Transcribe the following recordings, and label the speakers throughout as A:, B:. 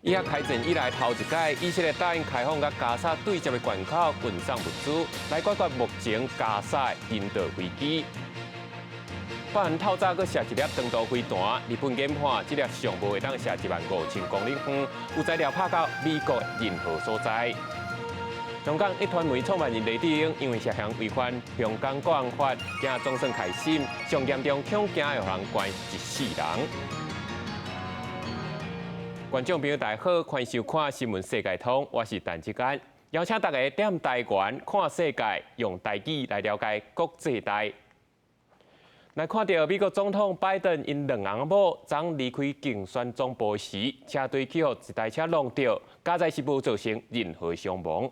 A: 伊遐开战以来头一届，以色列答应开放甲加沙对接的关口运送物资，来解决目前加沙的人道危机。包含透早阁射一粒长途飞弹，日本研判这粒上无会当射15000公里远，有材料拍到美国的任何所在。香港一传媒创办人李志英因为涉嫌违反香港国安法，惊终身开审，上严重恐惊有人关一世人。观众朋友大家好，欢迎收看新闻世界通，我是陈志坚，邀请大家踮台湾看世界，用台语来了解国际大。来看到美国总统拜登因两翁某昨离开竞选总部时，车队起互一台车撞到，加在是无造成任何伤亡。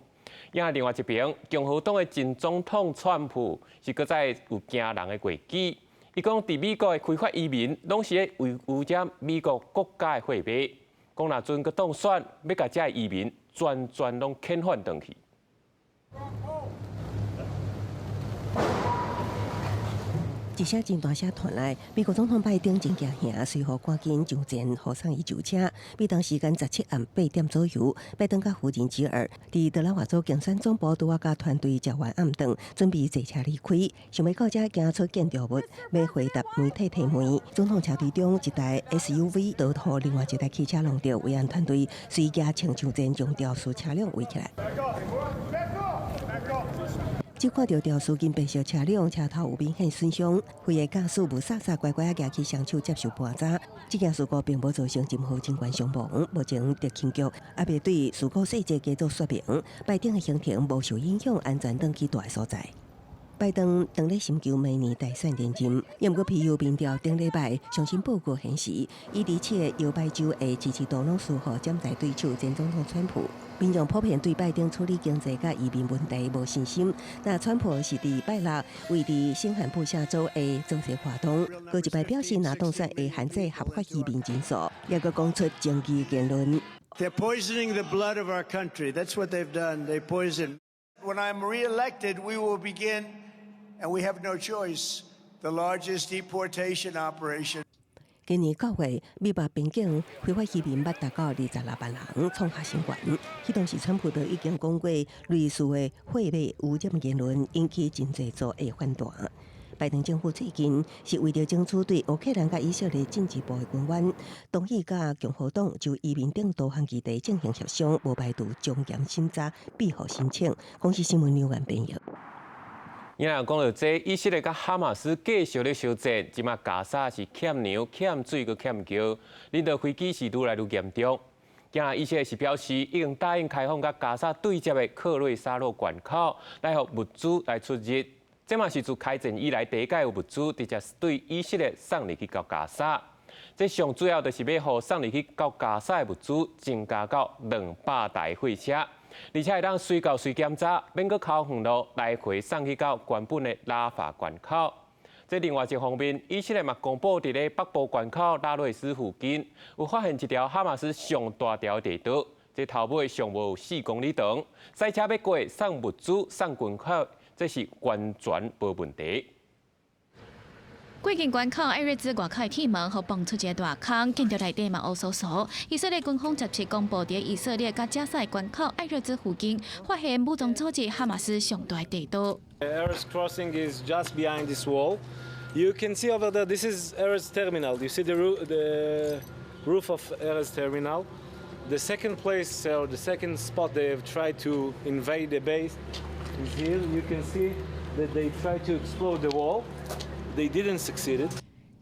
A: 另外一边，共和党的前总统川普是搁再有惊人的过激，伊讲伫美国的非法移民拢是咧污染美国国家的货币，讲若阵搁当选，要甲这移民全拢遣返回去。
B: 一车真大车传来，美国总统拜登真惊吓，随后赶紧上前护送伊上车。美当时间17暗8点左右，拜登甲夫人吉尔伫德拉华州竞选总部拄甲团队食完暗顿，准备坐车离开。想要到这行出建筑物，要回答媒体提问。总统车队中一台 SUV 倒互另外一台汽车弄到，维安团队随驾请上前将肇事车辆围起来。只看到肇事金白色车辆车头有明显损伤，非的驾驶无傻傻乖乖举起双手接受盘查。这件事故并无造成任何警官伤亡。目前特勤局还未对事故细节加做说明。拜登的行程无受影响，安全登去大所在。拜登当咧寻求明年大选连任，不过皮尤民调顶礼拜上新报告显示，伊伫切摇摆州的支持度拢输予潜在对手前总统川普。民众普遍对拜登处理经济甲移民问题无信心。那川普是伫拜六为伫新罕布夏州的造势活动，高一摆表示，若当选会限制合法移民人数，也个讲出争议言论。
C: They're poisoning the blood of our country. That's what they've done. They poison. When I'm re-elected, we will begin, and we have no choice, the largest deportation operation.
B: 今年9月，美国边境非法移民捌达到26万人，创下新高。迄当时，川普都已经讲过，类似的货币污染言论引起真侪组的反弹。拜登政府最近是为了争取对乌克兰甲以色列政治部的官员，同意甲共和党就移民等多项议题进行协商，无排除将严审查庇护申请。公司新闻留言编译。
A: 今仔讲到这，以色列甲哈马斯继续咧相战，即马加沙是欠粮、欠水、佮欠桥，人道危机是愈来愈严重。今仔以色列是表示，已经答应开放甲加沙对接的克瑞沙洛关口，来互物资来出入。这嘛是自开战以来第一届有物资直接对以色列送入去到加沙。这上主要就是要互送入去到加沙的物资增加到200台货车。而且会当随到随检查，免阁靠远路来回送去到原本的拉法关口。在另外一方面，以色列嘛公布伫咧北部关口拉瑞斯附近，有发现一条哈马斯上大条地道，这头尾上无有4公里长，赛车要过送物资、送关口，这是完全无问题。
D: 过境关口艾瑞兹外口的铁门，互蹦出一个大坑，建筑内底嘛乌索索。以色列军方17公布，伫以色列甲加沙关口艾瑞兹附近，发现武装组织哈马斯上大地道。
E: Erez crossing is just behind this wall. You can see over there. This is Erez terminal. You see the roof of Erez terminal. The second place or the second spot they have tried to invade the base is here. You can see that they tried to explode the wall. They didn't succeed.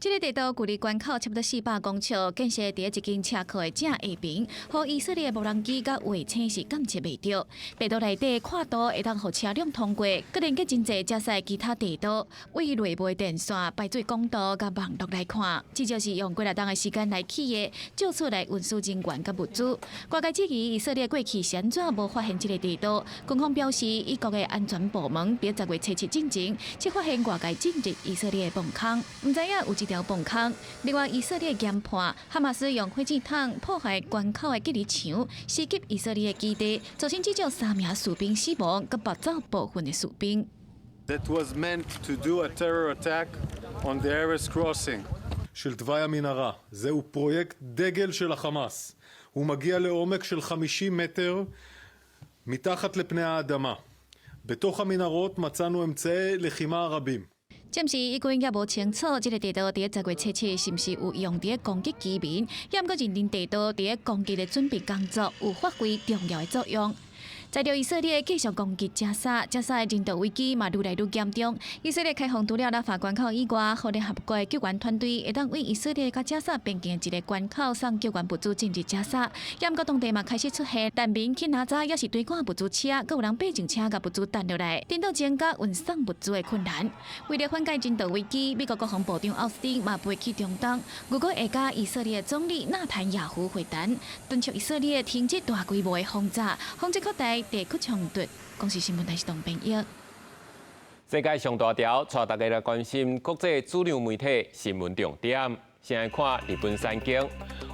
D: 这个地道距离关口差不多400公尺，建设伫一间车库的正下边，互以色列无人机甲卫星是监测袂到。地道内底跨度会当互车辆通过，佮连接真侪加塞其他地道，为内部电线、排水管道甲网络来看，这就是用几日档的时间来起的，借出来运输人员甲物资。外界质疑以色列过去是安怎无发现这个地道？军方表示，以国的安全部门伫10月初7进前，才发现外界进入以色列的崩坑，唔知影有一条崩坑。另外，以色列研判哈马斯用火箭筒破坏关口的隔离墙，袭击以色列的基地，造成至少3名士兵死亡，佮拔走部分的士兵。
F: That was meant to do a terror attack on the Erez crossing.
G: של תוואי המנהרה. זהו פרויקט דגל של החמאס.
F: הוא מגיע לעומק של 50 מטר מתחת לפני האדמה. בתוך המנהרות מצאנו אמצעי לחימה רבים.
D: 暂时伊个也无清楚，这个地道伫10月7日是毋是有用伫攻击居民，也毋过认定地道伫攻击的准备工作有发挥重要的作用。在着以色列继续攻击加沙，加沙的人道危机嘛愈来愈严重。以色列开放除了拉法关口以外，互联合国的救援团队会当为以色列甲加沙边境一个关口送救援物资进入加沙。也毋过当地嘛开始出现难民去拿早，也是堆赶物资车，佮有人爬上车甲物资担落来，颠倒增加运送物资的困难。为了缓解人道危机，美国国防部长奥斯汀嘛飞去中东，如果会甲以色列总理纳坦雅胡会谈，敦促以色列停止大规模的轰炸，防止扩大地区冲突。公视新闻台是董平益。
A: 世界上大条，带大家来关心国际主流媒体新闻重点。先来看日本三经，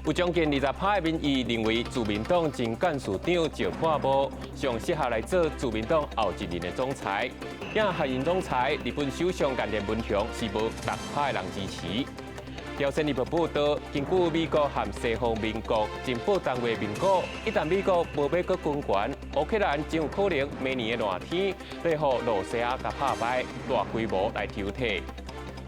A: 有将近20%的民意认为自民党前干事长石破茂上适合来做自民党后一任的总裁。因下任总裁日本首相岸田文雄是无6%的人支持。朝鲜日报报道，根据美国和西方民国情报单位评估，一旦美国无要搁军援，乌克兰真有可能明年的热天，来互罗西亚甲拍败，大规模来抽退。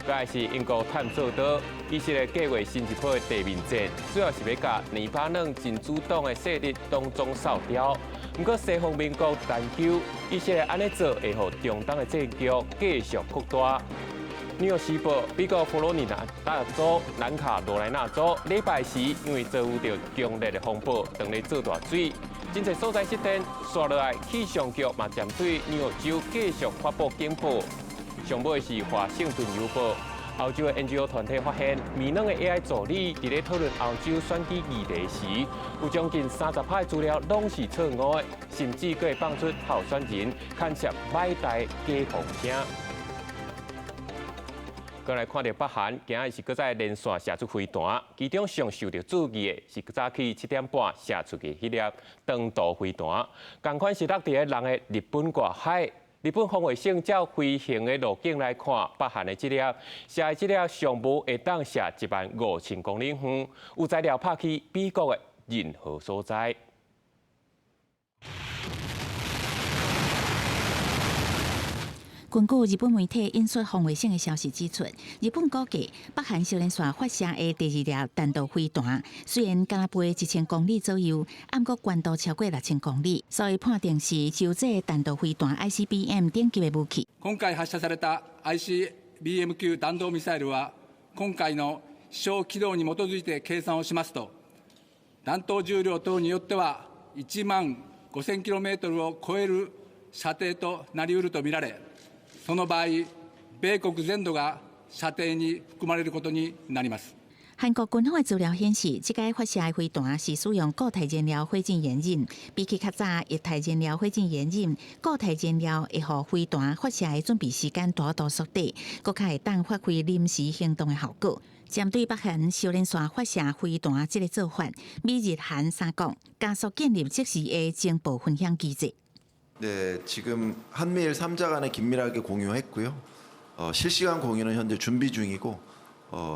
A: 再是英国探索到，以色列计划新一波的地面战，主要是要甲黎巴嫩真主党的势力当中扫掉。不过西方民国担忧，以色列安尼做会互中东的战局继续扩大。《纽约时报》美国佛罗里达州、南卡罗来纳州礼拜时，因为遭遇到强烈的风暴，当咧做大水，真侪所在失电。刷落来，气象局嘛针对纽约州继续发布警报。上尾是《华盛顿邮报》，欧洲的 NGO 团体发现，微软的 AI 助理伫咧讨论欧洲选举议题时，有将近30%的资料拢是错误的，甚至佫会放出候选人牵涉买台假风声。再来看到北韩，今日是搁在连续射出飞弹，其中上受到注意的是早起7点半射出的迄粒长途飞弹，同款是落伫人的日本外海。日本防卫省照飞行的路径来看，北韩的这粒射的这粒上无会当射15000公里远，有材料拍去美国的任何所在。
G: 根据日本媒体引述防卫省的消息指出，日本估计北韩少年线发射的第2粒弹道飞弹，虽然敢飞1000公里左右，不过高度超过6000公里，所以判定是洲际弹道飛彈 ICBM 等級的武器。
H: 今回発射された ICBM 級弾道ミサイルは、今回の飛翔軌道に基づいて計算をしますと、弾頭重量等によっては15000km を超える射程となりうるとみられ。その場合、米国全土が射程に含まれることになります。
G: 韩国军方的资料显示，这个发射的飞弹是使用固态燃料火箭延引，比起较早液态燃料火箭延引，固态燃料会让飞弹发射的准备时间大大缩短，更较会当发挥临时行动的效果。针对北韩少年线发射飞弹这个做法，美日韩三国加速建立即时的情报分享机制。
I: 네, 지금 한미일 3자 간에 긴밀하게 공유했고요. 실시간 공유는 현재 준비 중이고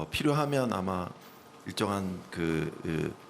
I: 필요하면 아마 일정한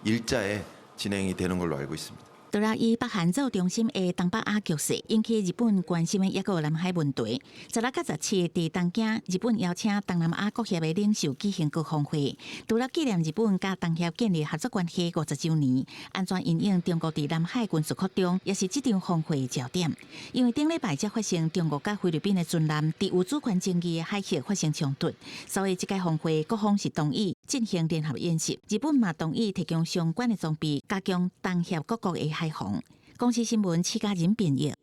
I: 일자에 진행이 되는 걸로 알고 있습니다.
G: 除了以北韩做中心的东北亚局势引起日本关心的一个南海问题，16到17伫东京，日本邀请东南亚国协的领袖举行国防会，除了纪念日本甲东协建立合作关系50周年，安怎因应中国伫南海军事扩张，也是这场峰会的焦点。因为顶礼拜才发生中国甲菲律宾的军舰伫有主权争议的海峡发生冲突，所以这届峰会各方是同意进行联合演习，日本嘛同意提供相关的装备，加强东协各国的海防。公司新闻，戚家人编译。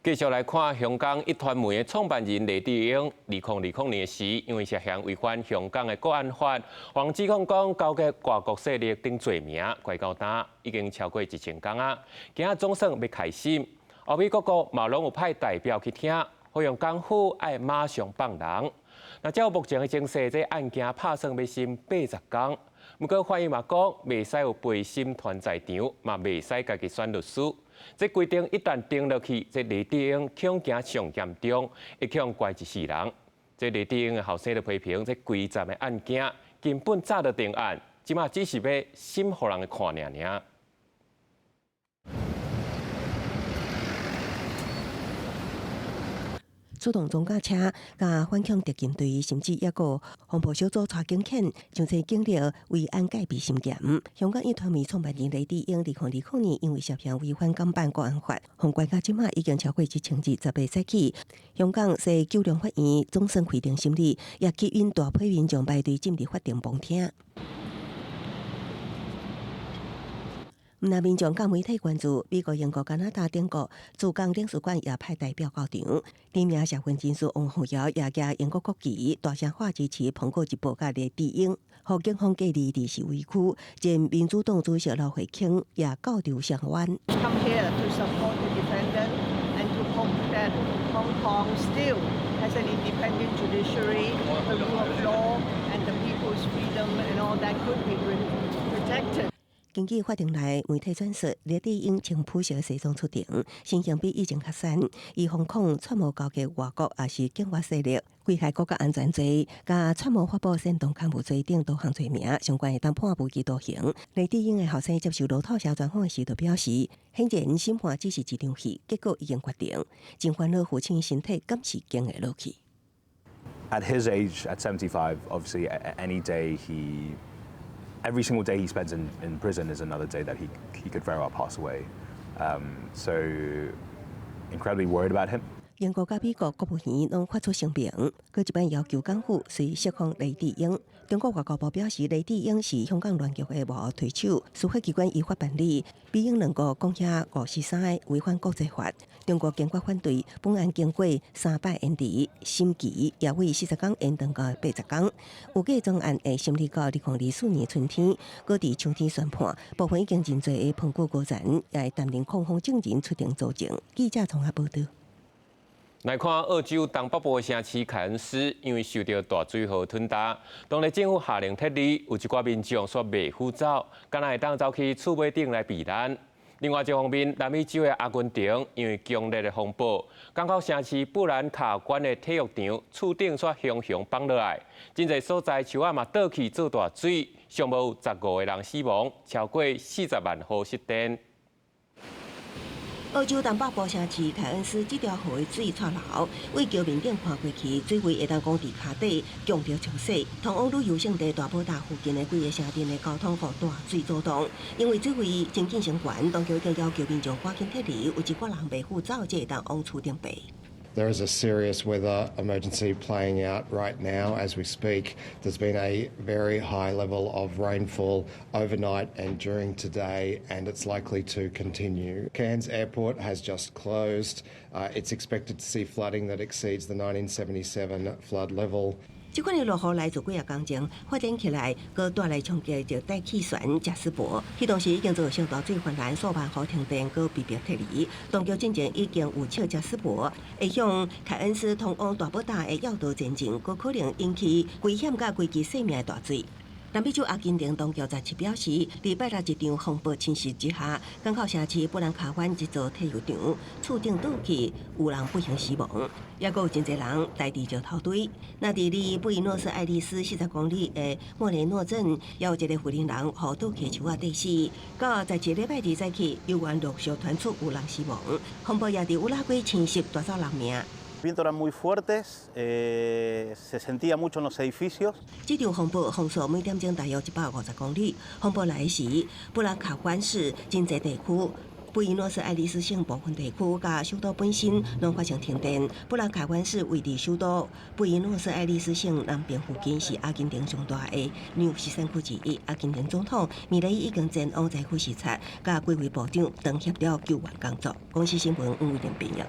A: 继续来看香港一传媒的创办人黎智英，2020年时，因为涉嫌违反香港的国安法，黄指控讲勾结外国势力等罪名，关到单已经超过1000天啊。今仔总算要开审，欧美各国嘛拢有派代表去听，好用港府爱马上放人。那照目前的情势，这案件拍算要审80天。不过法院嘛讲，袂使有陪审团在场，嘛袂使家己选律师。这规定一旦定落去，这黎智英恐惊上严重，会恐关一世人。这黎智英的后生就批评，这规站的案件根本早就定案，即马只是要审互人看尔。
B: 出动装甲车、甲反恐特勤队，甚至也个防暴小组带警犬，上车经历维安戒备审检。香港一团迷创办人李志英2020年因为涉嫌违反港版国安法，控关到即马已经超过1,018世起。香港西九龙法院终审开庭审理，也吸引大批民众排队进入法庭旁听。那民众甲媒体关注，美国、英国、加拿大等国驻港领事馆也派代表到场。知名社运人士王浩尧也举英国国旗，大声话支持苹果日报甲李志英，互警方隔离伫示威区。前民主党主席刘慧卿也告调上湾。
J: Come here to support the defendant and to hope that Hong Kong still has an independent judiciary, the rule of law, and the people's freedom and all that could be protected.
B: 根据法庭内媒体转述，李志英穿普色西装出庭，形象比以前较瘦。伊反控串谋勾结外国也是境外势力，危害国家安全罪，加串谋发布煽动刊物罪等多项罪名，相关会当判无期徒刑。李志英的后生接受路透社专访时就表示，显然审判只是一场戏，结果已经决定，真烦恼父亲身体敢是经会落去。
K: At his age, at 75, obviously, any day every single day he spends in prison is another day that he could very well pass away. So incredibly worried about him.
B: 英国甲美国国务院拢发出声明，佮一般要求港府随释放李志英。中国外交部表示，李志英是香港乱局的幕后推手，司法机关依法办理。美英两国讲遐543违反国际法，中国坚决反对。本案经过3摆延迟审期，也为40天延长到80天。有计专案会审理到2024年春天，搁伫秋天宣判。部分已经真侪的澎湖高层也会担任控方证人出庭作证。记者从下报道。
A: 来看澳洲东北部的城市凯恩斯，因为受到大水河吞踏，当地政府下令撤离，有一寡民众却未赴走，敢若会当走去厝尾顶来避难。另外一方面，南美洲的阿根廷因为强烈的风暴，港口城市布兰卡关的体育场厝顶却熊熊崩落来，真侪所在树仔嘛倒去做大水，上无有15个人死亡，超过40万户失电。
B: 澳洲东北部城市凯恩斯这条河的水出流，为桥面顶看过去，水位会当讲伫骹底，强到冲洗。同往旅游胜地大埔大附近的几个城镇的交通互大水阻挡，因为水位真紧升悬，当局已经要求民众赶紧撤离，有一寡人未赴走，才会当往厝顶爬。
L: There is a serious weather emergency playing out right now as we speak. There's been a very high level of rainfall overnight and during today, and it's likely to continue. Cairns Airport has just closed. It's expected to see flooding that exceeds the 1977 flood level.
B: 这款的落雨来自几啊工前发展起来，佮带来冲击着大气旋贾斯伯。迄当时已经造成大水泛滥，数万户停电，佮被迫撤离。当局进前已经有笑贾斯伯会向凯恩斯通往大埔大的要道前进，佮可能引起危险甲危及性命的大水。南美洲阿根廷当局17表示，礼拜六一场风暴侵袭之下，港口城市布兰卡湾一座体育场厝顶倒去，有人不幸死亡，也有真侪人待伫石头堆。那伫离布宜诺斯艾利斯40公里的莫雷诺镇，也有一个富人人互倒去树仔底死。到17礼拜二早起，油源陆续传出有人死亡，风暴也伫乌拉圭侵袭夺走人命。
M: Vientos eran muy fuertes, se sentía mucho en los edificios.
B: 这场风暴风速每点钟大约150公里。风暴来时，布兰卡湾市真侪地区，布宜诺斯艾利斯省部分地区甲首都本身拢发生停电。布兰卡湾市位伫首都布宜诺斯艾利斯省南边附近，是阿根廷上大的纽西山区之一。阿根廷总统米雷伊已经前往灾区视察，甲几位部长当协调救援工作。公司新闻吴伟玲编译。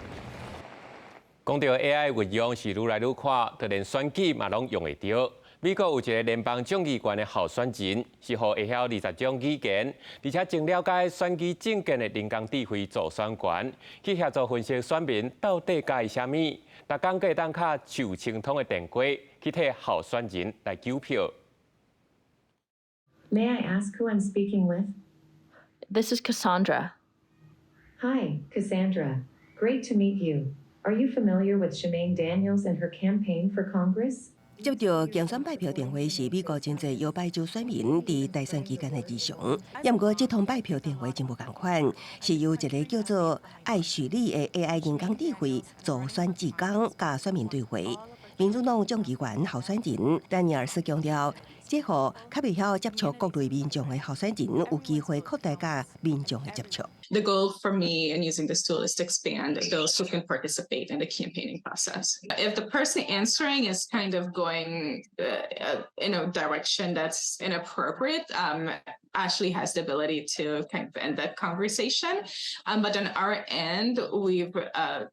A: 讲到 AI 运用是愈来愈快，就连选举嘛拢用会到。美国有一个联邦众议员的候选人，是互会晓20种语言，而且真了解选举政见的人工智慧做选权，去协助分析选民到底介意啥物。逐工个当卡就清通的电话去替候选人来投票。
N: May I ask who I'm speaking with?
O: This is Cassandra.
N: Hi, Cassandra. Great to meet you. Are you familiar with Shemaine Daniels and her campaign for Congress?
B: 接到竞选拜票电话是美国真侪摇摆州选民伫大选期间的异常，不过这通拜票电话真无共款，是由一个叫做艾许利的 AI 人工智慧做选志工甲选民对话。民主党众议员候选人丹尼尔斯强调，这号较未晓接触各类民众的候选人有机会扩大甲民众的接触。
P: The goal for me in using this tool is to expand those who can participate in the campaigning process. If the person answering is kind of going in a direction that's inappropriate, Ashley has the ability to kind of end that conversation. But on our end, we've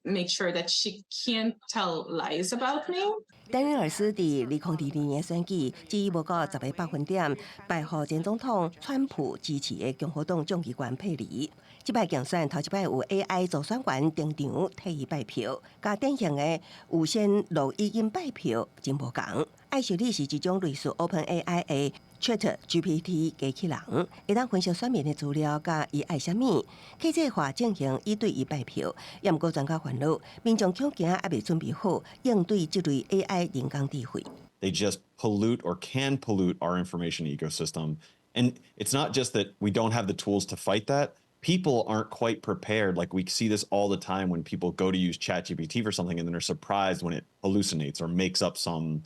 P: made sure that she can't tell lies about me.
B: 丹尼尔斯伫2022年选举只无过10个百分点败予前总统川普支持的共和党众议员佩里。这摆竞选头一摆有 AI 做选员登场替伊拜票，甲典型的有线录音拜票真无共。艾雪莉是一种类似 OpenAI 的 ChatGPT 机器人，会当分析选民的资料，甲伊爱啥物，客制化进行伊对伊拜票。也毋过专家烦恼，民众恐惊还未准备好应对这类 AI 人工智慧。
Q: They just pollute or can pollute our information ecosystem, and it's not just that we don't have the tools to fight that. People aren't quite prepared. Like we see this all the time when people go to use ChatGPT for something and then they're surprised when it hallucinates or makes up some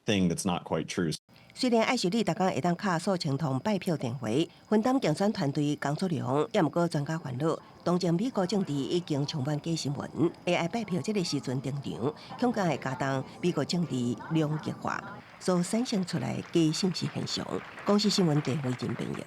Q: thing that's not quite true.
B: 虽然艾雪莉逐工会当卡数千通拜票电话，分担竞选团队工作量，也毋过专家烦恼，当前美国政治已经充满假新闻 ，AI 拜票这个时阵登场，恐惊会加重美国政治两极化所产生出来假信息现象。公司新闻电话真朋友。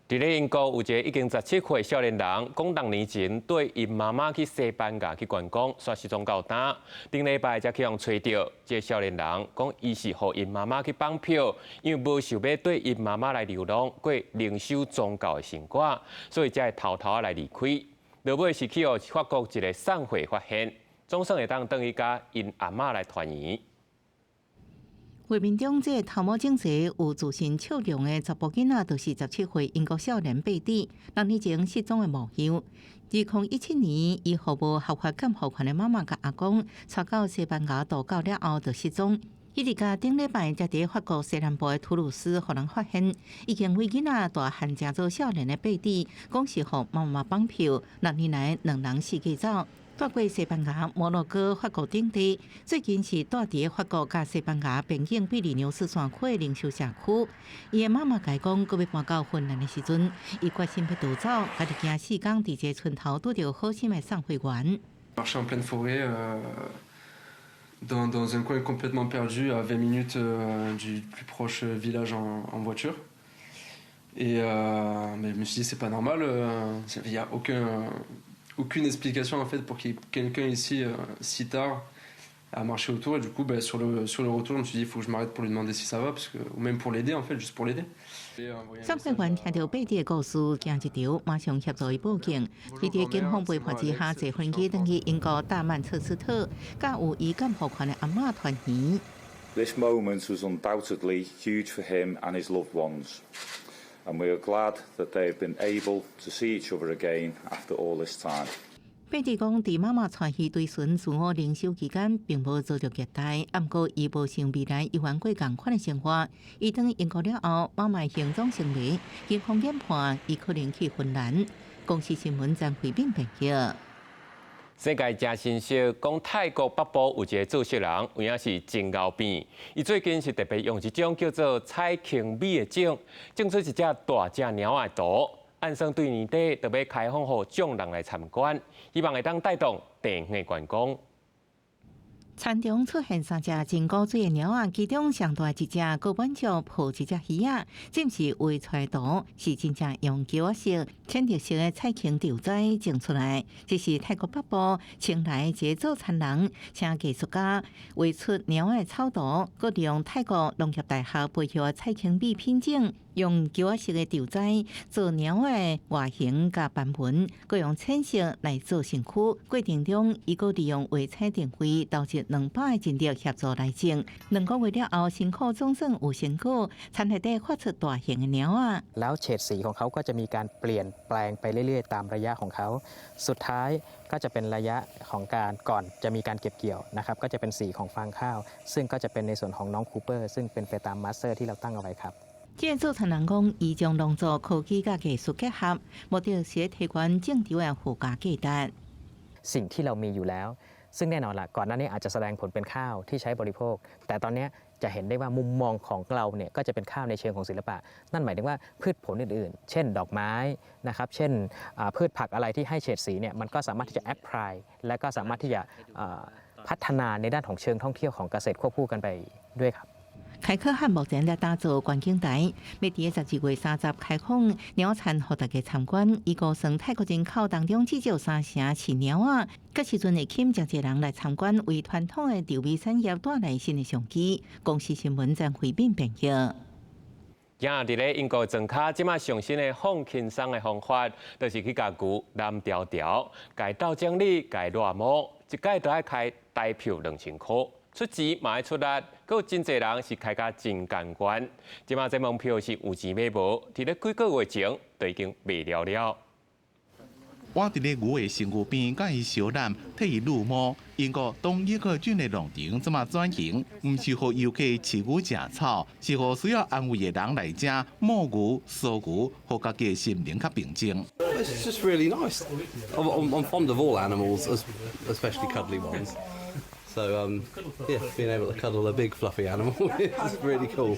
A: 伫咧英国有一个已经17岁少年人，讲6年前对因妈妈去西班牙去观光，煞失踪到呾。顶礼拜才去互找到，这少年人讲伊是互因妈妈去绑票，因为无想要对因妈妈来流浪，过灵修宗教的生活，所以才会偷偷来离开。落尾是去互法国一个散会发现，总算会当转去甲因阿嬷来团圆。
G: 画面中，这头毛整齐、有自信笑容的查甫囡仔，就是17岁英国少年贝蒂，6年前失踪的模样。2017年，伊互无合法监护权的妈妈甲阿公带到西班牙度假了后，就失踪。伊伫甲顶礼拜才伫法国西南部的图鲁斯，互人发现，已经为囡仔大汉正做少年的贝蒂，讲是互妈妈绑票，6年来2人死去走。带过西班牙、摩洛哥、法国等地，最近是住伫法国甲西班牙边境比利牛斯山区的灵修社区。伊的妈妈甲伊讲，佮要搬到芬兰的时阵，伊决心要逃走，家己行4天，伫一个村头拄到好心的送会员。
R: Marcher en pleine forêt, dans un coin complètement perdu, à 20 minutes du plus proche village en voiture. Et mais je me suis dit, c'est pas normal, il n'y a aucune explication en fait pour qu'il y ait quelqu'un ici si tard à marcher autour. Et du coup, sur le retour, je me suis dit, il faut que je m'arrête pour lui demander si ça va, parce que, ou même pour l'aider en fait, juste pour l'aider.
G: 送会员听到贝蒂的故事，惊一跳，马上协助伊报警。伊伫警方陪伴之下，坐飞机登去英国大曼彻斯特，甲有伊监护权的阿嬷团圆。
S: This moment was undoubtedly huge for him and his loved ones, and we are glad that they have been able to see each other again after all this time.
G: 贝蒂讲，伫妈妈带伊对孙自我灵修期间，并无遭到虐待，不过伊无想未来伊原过共款的生活。伊转英国了后，妈妈行踪成谜，警方研判伊可能去芬兰。公司新闻将回应朋友。
A: 世界真新息，讲泰国北部有一个做色人，有影是真牛逼。伊最近是特别用一种叫做彩青米的种，种出一只大只鸟的图。按算对年底就要开放予众人来参观，希望会当带动地缘的观光。
G: 田中出现3只真古锥的鸟仔，其中上大一只高本石抱一只鱼仔，这毋是画出来图，是真正用胶色、浅绿色的彩青豆仔种出来。这是泰国北部清莱一个造田人，请艺术家画出鸟的草图，佮利用泰国农业大学培育的彩青米品种。用球仔式的吊仔做猫的外形甲版本，佮用浅色来做身躯。过程中，伊佮利用画彩电绘导致200个真力协助来整。2个月了后，辛苦总算有成果，产内底发出大型的猫仔。
T: แล้วเฉดสีของเขาก็จะมีการเปลี่ยนแปลงไปเรื่อยๆตามระยะของเขาสุดท้ายก็จะเป็นระยะของการก่อนจะมีการเก็บเกี่ยวนะครับก็จะเป็นสีของฟางข้าวซึ่งก็จะเป็นในส่วนของน้องคูเปอร์ซึ่งเป็นไปตามมาสเตอร์ที่เราตั้งเอาไว้ครับ
G: 这个组团人讲，伊将农作科技甲技术结合，目的是提高正常的附加价值。
T: สิ่งที่เรามีอยู่แล้วซึ่งแน่นอนล่ะก่อนหน้านี้อาจจะแสดงผลเป็นข้าวที่ใช้บริโภคแต่ตอนนี้จะเห็นได้ว่ามุมมองของเราเนี่ยก็จะเป็นข้าวในเชิงของศิลปะนั่นหมายถึงว่าพืชผลอื่นๆเช่นดอกไม้นะครับเช่นพืชผักอะไรที่ให้เฉดสีเนี่ยมันก็สามารถที่จะแอพพลายและก็สามารถที่จะพัฒนาในด้านของเชิงท่องเที่ยวของเกษตรควบคู่กันไปด้วยครับ
G: 开课汉目前在打造观景台，要伫12月30开放鸟餐，互大家参观。伊估算泰国人口当中至少3成饲鸟仔，到时阵会吸引真侪人来参观，为传统的钓鱼产业带来新的商机。公司新闻将回应评价。
A: 今日伫咧英国庄卡，即马上新的放轻松的方法，就是去甲牛蓝条条，甲斗奖励，甲热毛，一届都爱开台票2000块。出钱嘛爱出力，佮有真侪人是开甲真感官。即马这门票是有钱买无，伫咧几个月前就已经卖了了。
U: 我伫咧牛的身躯边，甲伊小男替伊撸毛。英国东约克郡的农场即马转型，毋是互游客饲牛食草，是互需要安慰的人来食摸牛、扫牛，互家己的心灵较平静。
V: It's just really nice. I'm fond of all animals, especially cuddly ones. So yeah, being able to cuddle a big fluffy animal is really cool.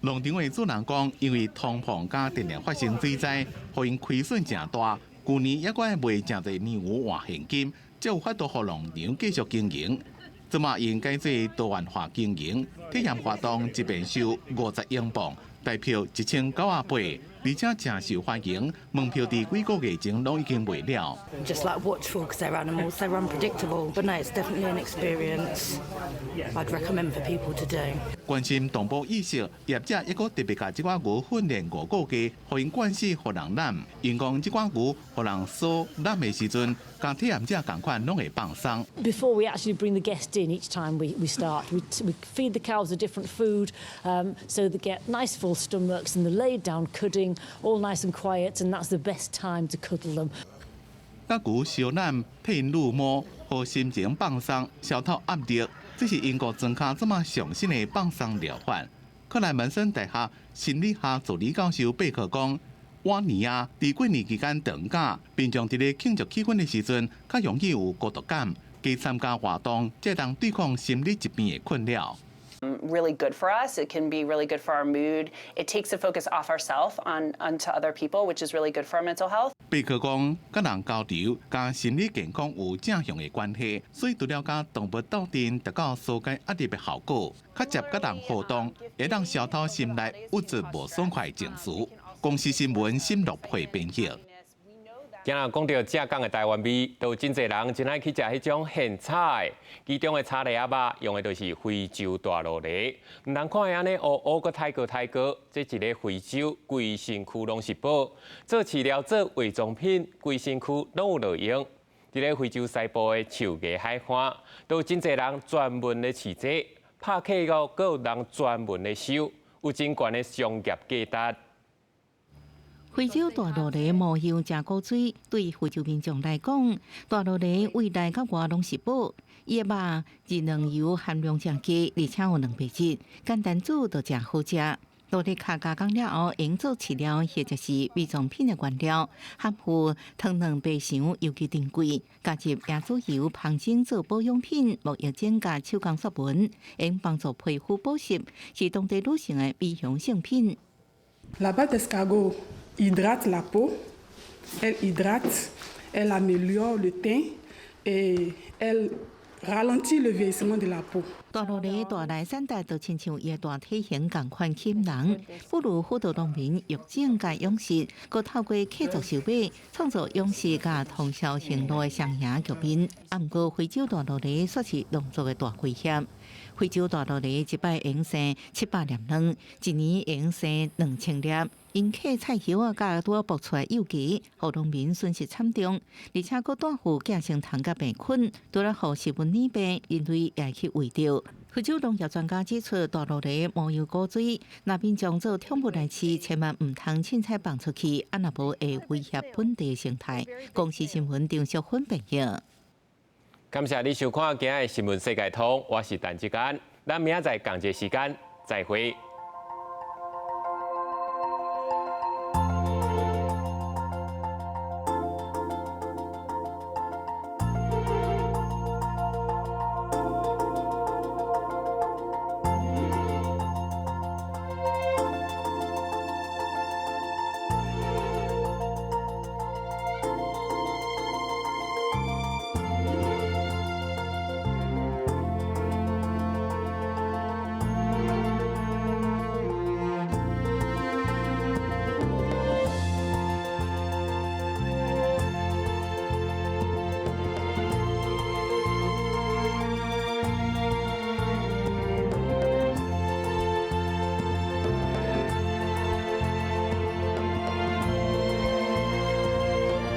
U: 农场的主人讲，因为通膨加电力发生水灾，互因亏损真大。去年也怪卖真侪牛换现金，才有法度互农场继续经营。即马因改做多元化经营，体验活动一边收50英镑，台票1980，而且真受欢迎。门票伫几个月前拢已经卖了。
W: Just like watchful because they're animals, they're unpredictable. But no, it's definitely an experience I'd recommend for people to do.
U: 关心动保意识，业者抑个特别甲即款牛训练5个月，互因惯势互人揽。因讲即款牛互人扫揽的时阵，甲体验者同款拢会放松。
X: Before we actually bring the guest in, each time we start, we feed the cows a different food, so they get nice full stomachs and they're laid down cudding, all nice and quiet, and that's the best time to cuddle them.
U: 甲牛小揽替因撸毛，互心情放松，消透压力。这是英国庄卡这么上新的放松疗法。克莱门森大学心理学助理教授贝克讲，往年啊，伫过年期间长假，平常伫咧庆祝气氛的时阵，较容易有孤独感，加参加活动，才当对抗心理疾病的困扰。
Y: Really good for us. It can be really good for our mood. It takes the focus off ourselves onto other people, which is really good for our mental health.
U: 贝克讲，甲人交流，甲心理健康有正向的关系，所以除了甲动物斗阵达到疏解压力的效果，较接甲人互动，会当消透心内物质无爽快情绪。公司新闻新乐会编辑。
A: 今日讲到正港的台湾味，都有真侪人真爱去食迄种现炒的，其中的炒螺仔肉用的就是非洲大陆梨。唔通看安尼乌乌个太高，这一个非洲规身躯拢是宝，做饲料做伪装品，规身躯拢有落用。伫咧非洲西部的树芽海岸，都有真侪人专门咧饲这，拍客后，阁有人专门咧收，有真悬的商业价值。
G: 非洲大陆梨模样真古水，对非洲民众来讲，大陆梨味内甲外拢是宝。伊的肉热量油含量真低，而且有蛋白质，简单煮就真好食。落地卡加工了后，用做饲料或者是伪装品的原料，含糊汤卵白肠尤其珍贵。加入椰子油烹蒸做保养品，木叶碱加手工刷纹，能帮助皮肤保湿，是当地女性的美容性品。
Z: La pâte d'escargot hydrate la peau, elle hydrate, elle améliore le teint et elle ralentit le vieillissement de la peau.
G: 大陆梨大来产地就亲像伊大体型共款吸引人，不如辅导农民育种加养殖，佮透过客族收买，创造养殖加通销行路的双赢局面。啊，毋过非洲大陆梨却是农作的大威胁。非洲大陆梨一摆用生700粒卵，一年用生2000粒。因客菜叶啊，甲拄爆出来有机，互农民损失惨重，而且佫带负寄生虫甲病菌，拄来互食物链病，因为也去喂着。非洲农业专家指出，大陆梨无有果水，若民众做宠物来饲，千万唔通凊彩放出去，啊若无会威胁本地生态。公视新闻张淑芬报道。
A: 感谢你收看今日新闻世界通，我是陈志刚，咱明仔载同一时间再会。